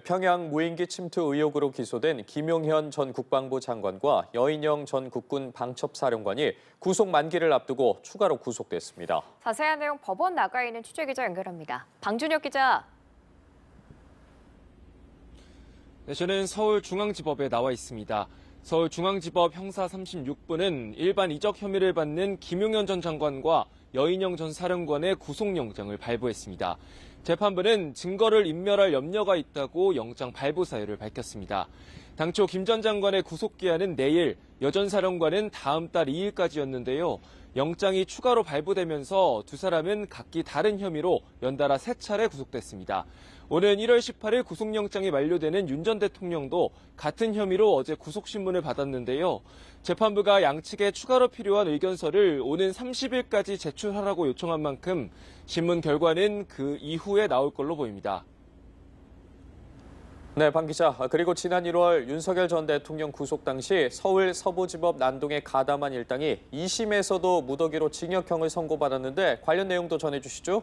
평양 무인기 침투 의혹으로 기소된 김용현 전 국방부 장관과 여인영 전 국군 방첩사령관이 구속 만기를 앞두고 추가로 구속됐습니다. 자세한 내용 법원 나가 있는 취재기자 연결합니다. 방준혁 기자. 네, 저는 서울중앙지법에 나와 있습니다. 서울중앙지법 형사 36부는 일반 이적 혐의를 받는 김용현 전 장관과 여인영 전 사령관의 구속영장을 발부했습니다. 재판부는 증거를 인멸할 염려가 있다고 영장 발부 사유를 밝혔습니다. 당초 김 전 장관의 구속기한은 내일, 여 전 사령관은 다음 달 2일까지였는데요. 영장이 추가로 발부되면서 두 사람은 각기 다른 혐의로 연달아 3차례 구속됐습니다. 오는 1월 18일 구속영장이 만료되는 윤 전 대통령도 같은 혐의로 어제 구속신문을 받았는데요. 재판부가 양측에 추가로 필요한 의견서를 오는 30일까지 제출하라고 요청한 만큼 신문 결과는 그 이후에 나올 걸로 보입니다. 네, 방 기자. 그리고 지난 1월 윤석열 전 대통령 구속 당시 서울 서부지법 난동의 가담한 일당이 2심에서도 무더기로 징역형을 선고받았는데 관련 내용도 전해주시죠.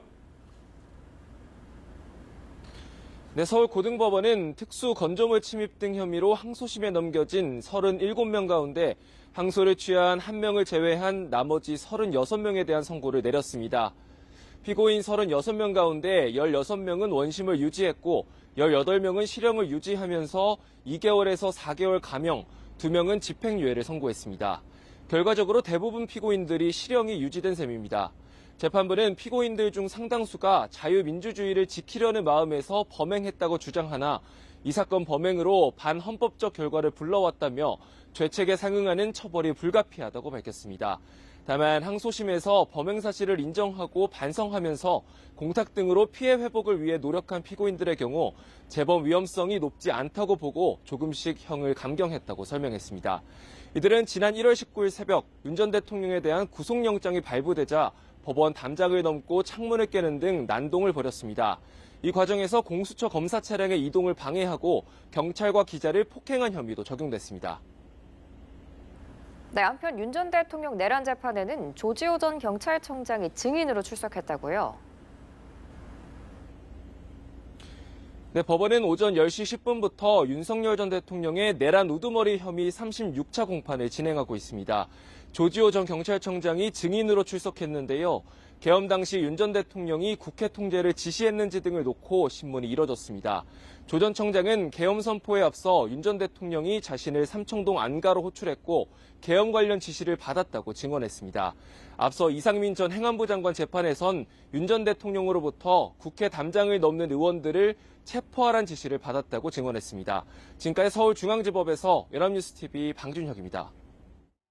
네, 서울고등법원은 특수 건조물 침입 등 혐의로 항소심에 넘겨진 37명 가운데 항소를 취한 1명을 제외한 나머지 36명에 대한 선고를 내렸습니다. 피고인 36명 가운데 16명은 원심을 유지했고 18명은 실형을 유지하면서 2개월에서 4개월 감형, 2명은 집행유예를 선고했습니다. 결과적으로 대부분 피고인들이 실형이 유지된 셈입니다. 재판부는 피고인들 중 상당수가 자유민주주의를 지키려는 마음에서 범행했다고 주장하나 이 사건 범행으로 반헌법적 결과를 불러왔다며 죄책에 상응하는 처벌이 불가피하다고 밝혔습니다. 다만 항소심에서 범행 사실을 인정하고 반성하면서 공탁 등으로 피해 회복을 위해 노력한 피고인들의 경우 재범 위험성이 높지 않다고 보고 조금씩 형을 감경했다고 설명했습니다. 이들은 지난 1월 19일 새벽 윤 전 대통령에 대한 구속영장이 발부되자 법원 담장을 넘고 창문을 깨는 등 난동을 벌였습니다. 이 과정에서 공수처 검사 차량의 이동을 방해하고 경찰과 기자를 폭행한 혐의도 적용됐습니다. 네, 한편 윤 전 대통령 내란 재판에는 조지호 전 경찰청장이 증인으로 출석했다고요. 네, 법원은 오전 10시 10분부터 윤석열 전 대통령의 내란 우두머리 혐의 36차 공판을 진행하고 있습니다. 조지호 전 경찰청장이 증인으로 출석했는데요. 계엄 당시 윤 전 대통령이 국회 통제를 지시했는지 등을 놓고 신문이 이뤄졌습니다. 조 전 청장은 계엄 선포에 앞서 윤 전 대통령이 자신을 삼청동 안가로 호출했고 계엄 관련 지시를 받았다고 증언했습니다. 앞서 이상민 전 행안부 장관 재판에선 윤 전 대통령으로부터 국회 담장을 넘는 의원들을 체포하라는 지시를 받았다고 증언했습니다. 지금까지 서울중앙지법에서 연합뉴스TV 방준혁입니다.